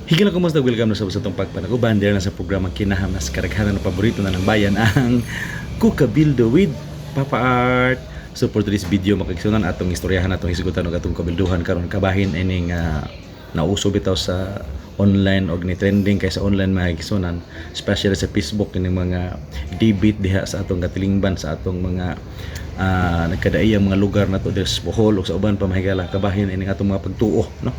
Higala ko mas welcome na sa itong pagpanaguban na sa programang kinaham na sa karaghanan ng paborito na ng bayan ang Kukabildo with Papa Art. So for today's video makikisunan atong istoryahan atong hisugutan og atong kabilduhan karon kabahin ining nauso bitaw sa online og ni trending kay sa online makikisunan, especially sa Facebook ining mga debate diha sa atong katilingban sa atong mga nagkadaiyang mga lugar na to des Bohol ug sa uban pa mahigala kabahin ining atong mga pagtuo, no.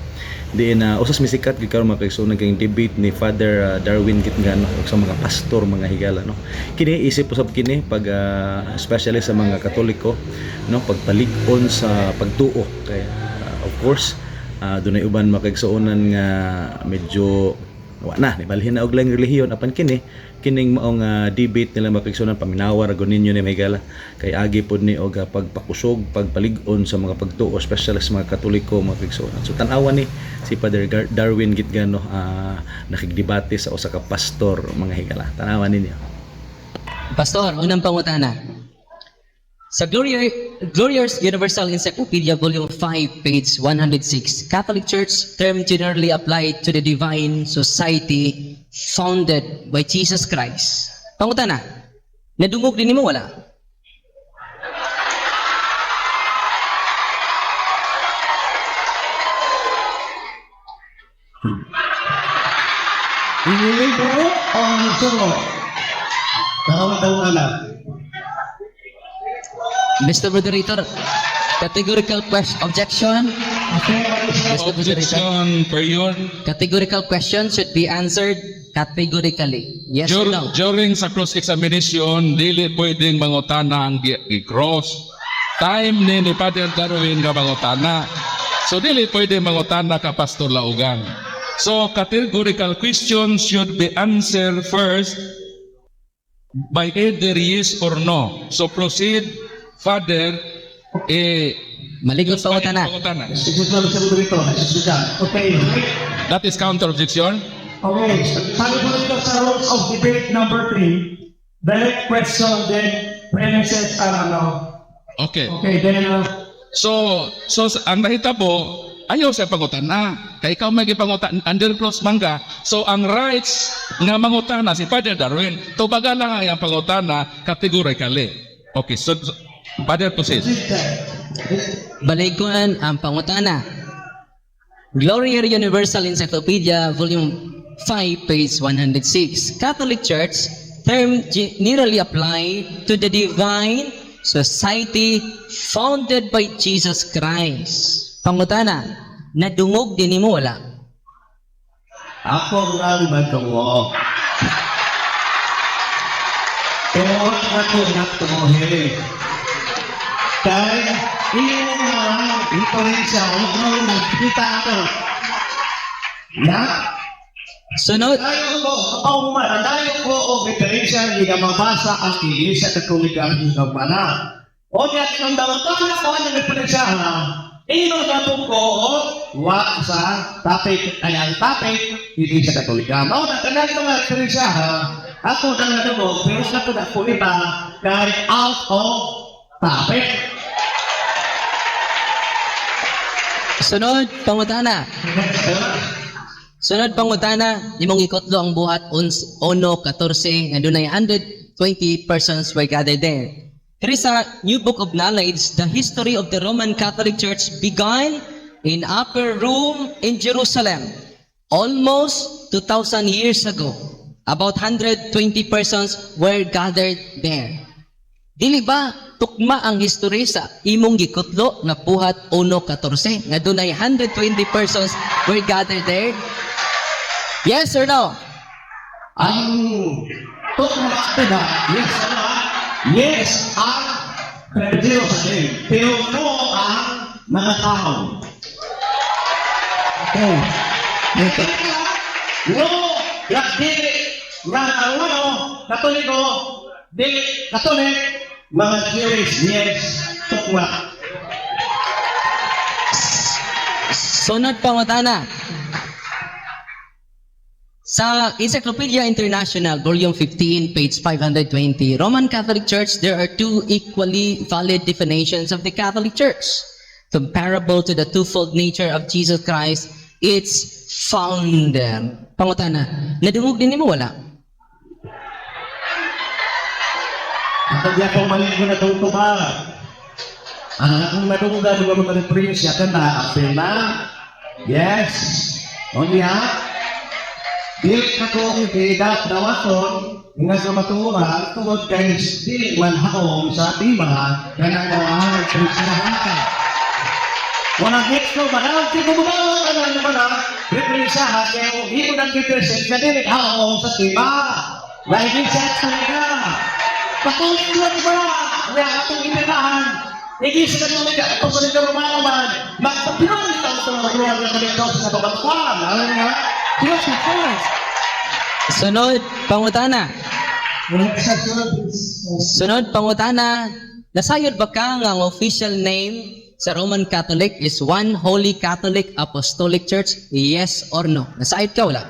Diin usas misikat gid karon makikisunan kay debate ni Father Darwin Gitngano ug sa mga pastor mga higala, no. Kini isip usab kini pag especially sa mga Katoliko, no, pagpalig-on sa pagtuo kay of course dunay uban makigsuonan nga medyo wa na nibalhin na og lang relihiyon apan kining maong debate nila makigsuonan paminawa ra gud ninyo ni Migala kay agi pod ni og pagpakusog pagpalig-on sa mga pagtuo especially sa mga Katoliko makigsuonan. So tan-awan ni si Father Darwin Gitngano nakigdebate sa usa ka pastor mga higala. Tan-awan ninyo. Pastor, unang pangutana. Sa Glorious Universal Encyclopedia, Volume 5, page 106, Catholic Church term generally applied to the divine society founded by Jesus Christ. Pangutana, nadungog din mo wala? Inilig ko ang sunod. Taon-taon na. Mr. Moderator, categorical objection. Mr. Moderator, Objection per yun. categorical question should be answered categorically. Yes or no? During sa cross-examination, dili pwedeng mangutana ang i-cross. Time ni Father Darwin ka mangutana. So dili pwedeng mangutana ka Pastor Laugan. So categorical questions should be answered first by either yes or no. So proceed, Father. Maligot pangutana. Sige na sa dito. Okay. That is counter objection. Okay. Sabi po dito sa rules of debate number 3, direct question then premises are ano. Okay. Okay, then So ang nahitabo, ayaw sa pangutana. Kay ikaw may gipangutan under clause mangga. So ang rights nga mangutana si Father Darwin, tubaga lang ang pangutana categorically. Okay, so Father proceed. Baliguan ang pangutana. Glorious Universal Encyclopedia, Volume 5, page 106. Catholic Church term generally applied to the divine society founded by Jesus Christ. Pangutana, nadungog din mo wala? ako lang magtungo. Pero ako nagtungohin. Kaya hindi mo nga influensya ako nagkita ako. Na? Sunod, Dayo ko o diferensya hindi na mabasa ang Iglesia Katolika ng Kampana. O niya, ang dapat ko ang diferensya ha. Ino na ko wa sa topic ay ang topic Iglesia Katolika. Mao na kanang mga diferensya ha. Ako na nga mo, pero sa ko na po iba kahit out of topic. sunod, pangutana. Sunod pangutana, imong ikotlo ang buhat 1:14 nga dunay 120 persons were gathered there. Here is a new book of knowledge. The history of the Roman Catholic Church began in upper room in Jerusalem almost 2,000 years ago. About 120 persons were gathered there. Dili ba tukma ang history sa imong gikutlo nga buhat 1:14 nga dunay 120 persons were gathered there? Yes or no? Ang tukma na yes ang pero pero no ang mga tao. Okay. No, dili ano, Katoliko, dili Katolik, mga Jewish, yes, tukma. Sunod pangutana. Sa Encyclopedia International, Volume 15, page 520, Roman Catholic Church, there are two equally valid definitions of the Catholic Church, comparable to the twofold nature of Jesus Christ its founder? Pangutana, nadungog din mo wala? Ang di ako maligo na itong tuba. Kung madungan mo ba mag-prince, yan na, apel na. Yes. O niya, di ka ko ikidat na wason, nga sa matunguhan, tungod kay di man haong sa tima, kaya na prince na haka. Walang hekso, manang tigumawa ka na naman na, reprinsahan, kaya hindi mo nang kipresent, na din haong sa tima. Lagi sa ka. Patuloy ba? Wala akong inirahan. Nag-iisa ka naman ka, kung sa nito rumalaman, magpapinong ito sa mga ruwag na kanito sa kabangkuan. Alam nga? Yes, of course. Sunod, pangutana. Sunod, pangutana. Nasayod ba ka nga ang official name sa Roman Catholic is One Holy Catholic Apostolic Church? Yes or no? Nasayod ka wala?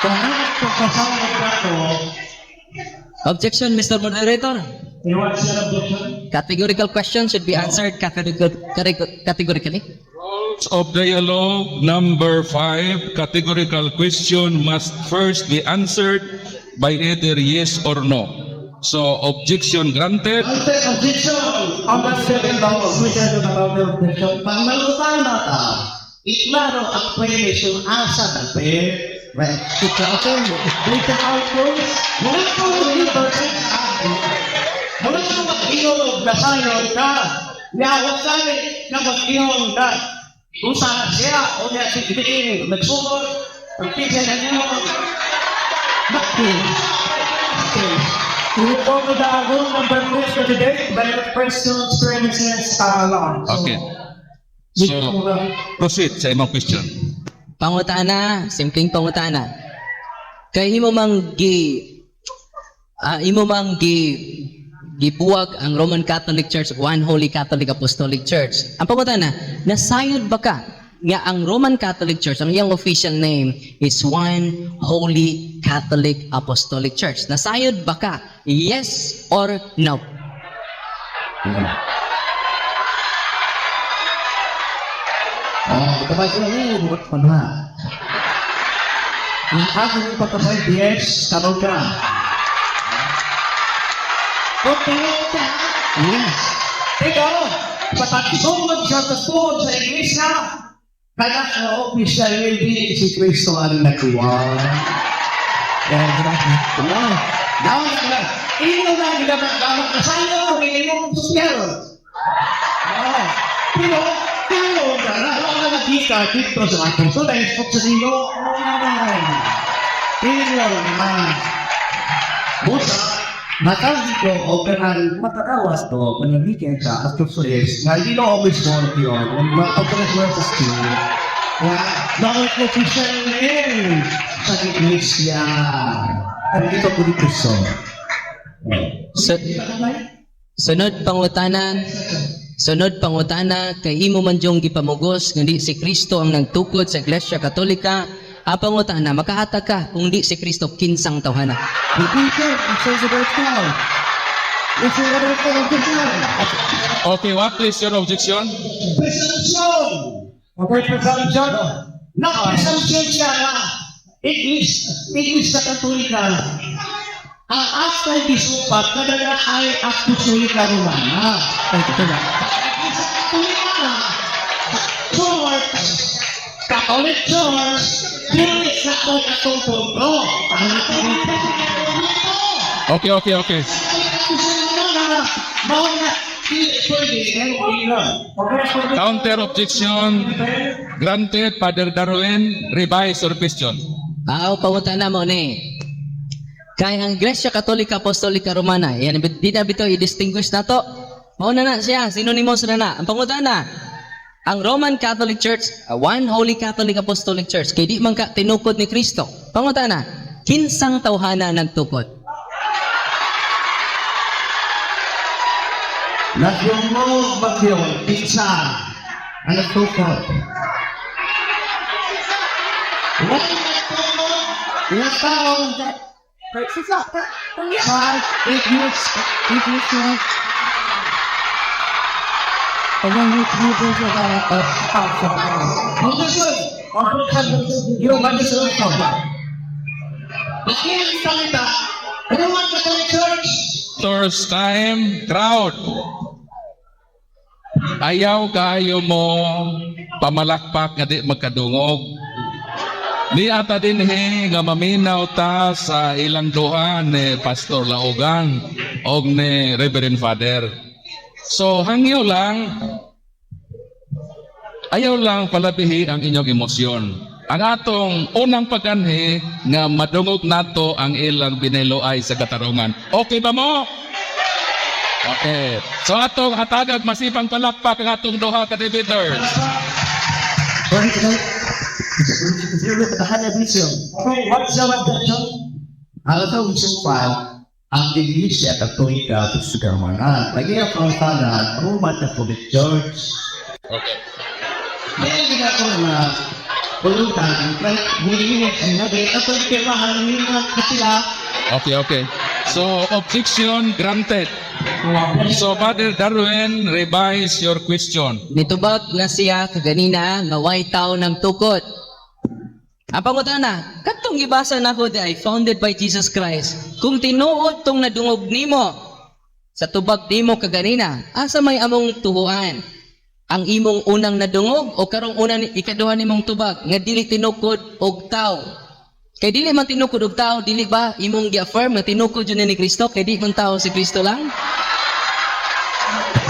Kung ano ito kasama ka ito, Objection, Mr. Moderator. what's your objection? Categorical question should be answered categorically. Rules of Dialogue number 5, categorical question must first be answered by either yes or no. So, objection granted. Objection! Ang second bawal, which is about the objection. Pang malutan na ta, iklaro ang question asa na pe. Right? Okay, dito ako. Mula ko dito sa mula ko mag-iyon na sayo ka. Niyawag sa amin na mag-iyon ka. Kung saan siya o niya sigitin, nagsumot, pagpigyan na niyo. Bakit? Okay. We will go to the rule number 2 for today by the questions, premises, law. Okay. So, proceed sa imong question. Pangutana, simpleng pangutana. Kay imo mang gibuwag ang Roman Catholic Church, One Holy Catholic Apostolic Church. Ang pangutana, nasayod ba ka nga ang Roman Catholic Church, ang iyang official name is One Holy Catholic Apostolic Church? Nasayod ba ka? Yes or no? Kapag sila ngayon, bukat pa na. Ang aking pagkabay, yes, tanong ka. Okay, ka. Yes. Ikaw, patakitungod siya sa tuhod sa iglesia. Kaya sa official hindi si Kristo ang nagkuha. Kaya grabe. Dawan ka. Ino na ginagagamit na sa'yo, hindi mo sosyal. Pero, nakikita dito sa mga puso dahil sa sino, pero naman, busa, matawag ko o kanal matatawas to, panagiging ka at tusulis, na hindi na ako mismo yun, kung mapagkalas mo sa skill, bakit ko siya rin sa iglesia, at dito ko dito so. Sunod pangutana, kay imo man diyong gipamugos nga di si Kristo ang nagtukod sa Iglesia Katolika. Ang pangutana, makahatag ka kung di si Kristo kinsang tawhana. Okay, what is your objection? Presumption! Okay, presumption. Presumption siya na English sa Katolika. Ang astay bisupat na dala ay Apostolika Romana. Ay, ito na. Katolika. Church. Catholic Church. Dili sa Katolika. Okay. Counter objection granted. Father Darwin, revise your question. Pangutana mo ni. Kaya ang Iglesia Katolika Apostolika Romana, yan, di na bito i-distinguish na to. Mauna na siya, sinonymous na. Ang pangutana, ang Roman Catholic Church, One Holy Catholic Apostolic Church, kay di man ka tinukod ni Kristo. Pangutana, kinsang tawhana nagtukod? Nagyumog bagyo, pizza, ang nagtukod. Ilang taong Yung mag-isulong ka ba? Lagi ang salita. Roman Catholic Church. First time, crowd. Ayaw kayo mo pamalakpak nga di magkadungog. Ni ata din nga maminaw ta sa ilang duha ni Pastor Laugan o ni Reverend Father. So hangyo lang, ayaw lang palabihi ang inyong emosyon. Ang atong unang pagkanhi nga madungog nato ang ilang biniloay sa katarungan. Okay ba mo? Okay. So atong hatagag masipang palakpak ang atong duha ka debaters. What's our question? Alam mo pa, ang iglesia Katolika at Sugarmana, lagi ang pangtalan, Roman Catholic Church. Okay. Kaya ginagawa na pulutan, bulihin ang nabi, at ang kailangan nila sila. Okay. So objection granted. So Father Darwin, revise your question. Nitubag na siya kaganina nga way tao ng tukod. Ang pangutana, katong gibasa nako di ay founded by Jesus Christ. Kung tinuod tong nadungog nimo sa tubag nimo kaganina, asa may among tuhuan? Ang imong unang nadungog o karong unang ikaduha nimong tubag nga dili tinukod og tao? Kay dili man tinukod og tao, dili ba imong gi-affirm nga tinukod yun ni Kristo kay di man tao si Kristo lang?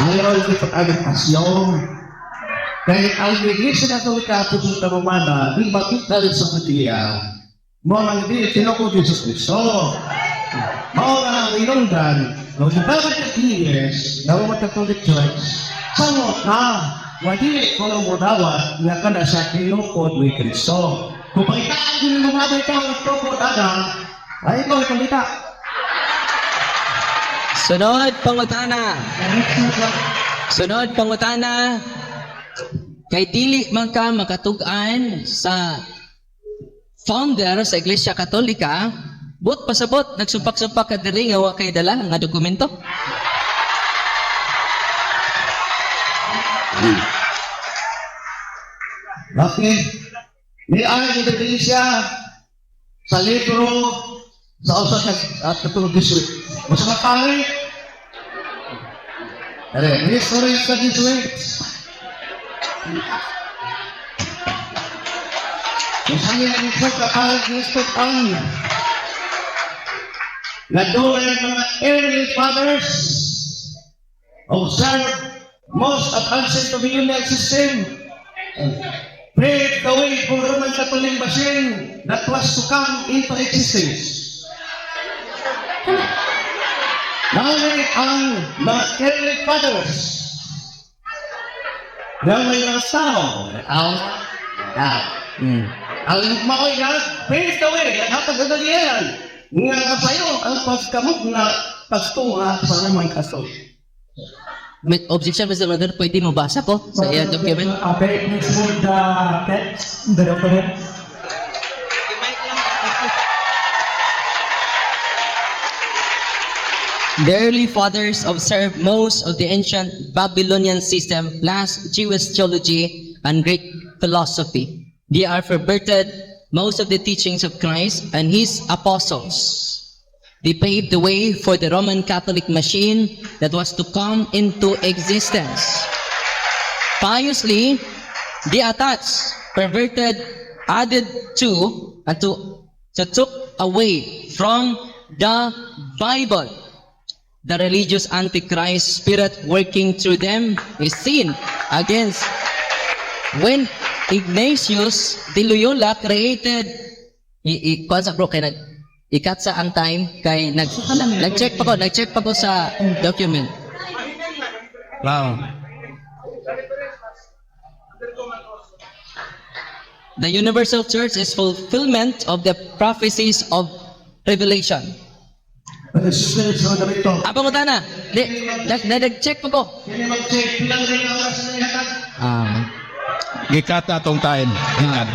Mayroon sa pag-agipasyon. Kahit ang iglesia Katolika at Romana, di makita rin sa katiyaw. Mga hindi, tinukod din sa Kristo. Mga nga ang inundan, nung ibagat na tiyes, na Roman Catholic Church, sangot na, wadi ko ng mudawat, nga ka na sa tinukod ni Kristo. Kung pagkitaan din ng mga ikaw ang tukod agad, ay ikaw ang kalita. Sunod pangutana. Sunod pangutana. Kay dili man ka makatug-an sa founder sa Iglesia Katolika, but pasabot nagsumpak-sumpak ka diri nga wa kay dala nga dokumento. Bakit? Niay ni Iglesia sa libro sa usa at katulog district. Mas matangay. History sa district. Masaya ang isa ka parang Kristo ang naduwa ng mga early fathers observe most advanced of the human system paved the way for Roman Catholic machine that was to come into existence. Nangay ang mga early fathers na may mga tao ang maoy na paved the way at hatag-agalian nga kapayo ang pagkamot na pagtunga sa Roman Catholic. May objection, Mr. Brother, pwede mo basa ko sa iyang document? Okay, next move the text, the document. The early fathers observed most of the ancient Babylonian system plus Jewish theology and Greek philosophy. They are perverted most of the teachings of Christ and his apostles. They paved the way for the Roman Catholic machine that was to come into existence. Piously, they attached, perverted, added to, and took away from the Bible. The religious antichrist spirit working through them is seen against when Ignatius de Loyola created ikatsa ang time kay nag-check pa ko sa document. Wow. The universal church is fulfillment of the prophecies of Revelation. Apa mo tana? Nag-check pa ko. Gikata tong time. Ingat.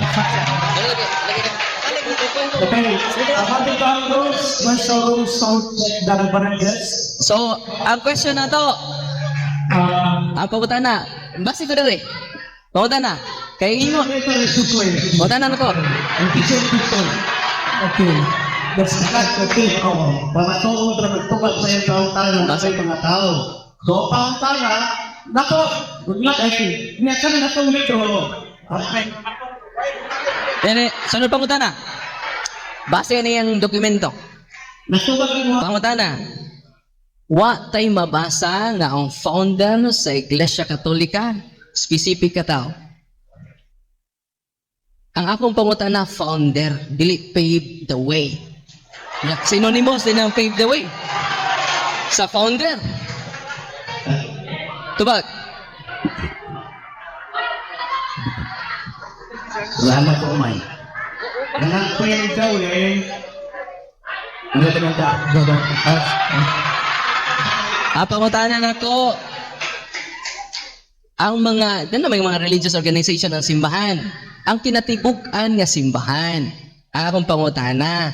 Okay, about the rules, once the rules sound the guests, So, ang question na to, ang pagutana, Basi ko dali. Pangutana. Kay imo. Ito rin sukoy. Pangutana na ko. Ang kitchen people. Okay. That's Okay, oo. Para tuong magtubad sa iyong taong tayo ng kasay mga tao. So, pangutana, nako, good luck, I think. Inasan na itong metro. Okay. Yan sunod pangutana. Base na yung dokumento. Nasubag mo. Pangutana. Wa tay mabasa nga ang founder sa Iglesia Katolika, specific ka tao. Ang akong pangutana, founder, dili pave the way. Synonymous din ang pave the way. Sa founder. Tubag. Salamat po, May. Anak ko yung ikaw, eh. Ano ito ng Pangutana na ko. Ang mga, may mga religious organization ng simbahan. Ang kinatibuk-an nga simbahan. Ang akong pangutana.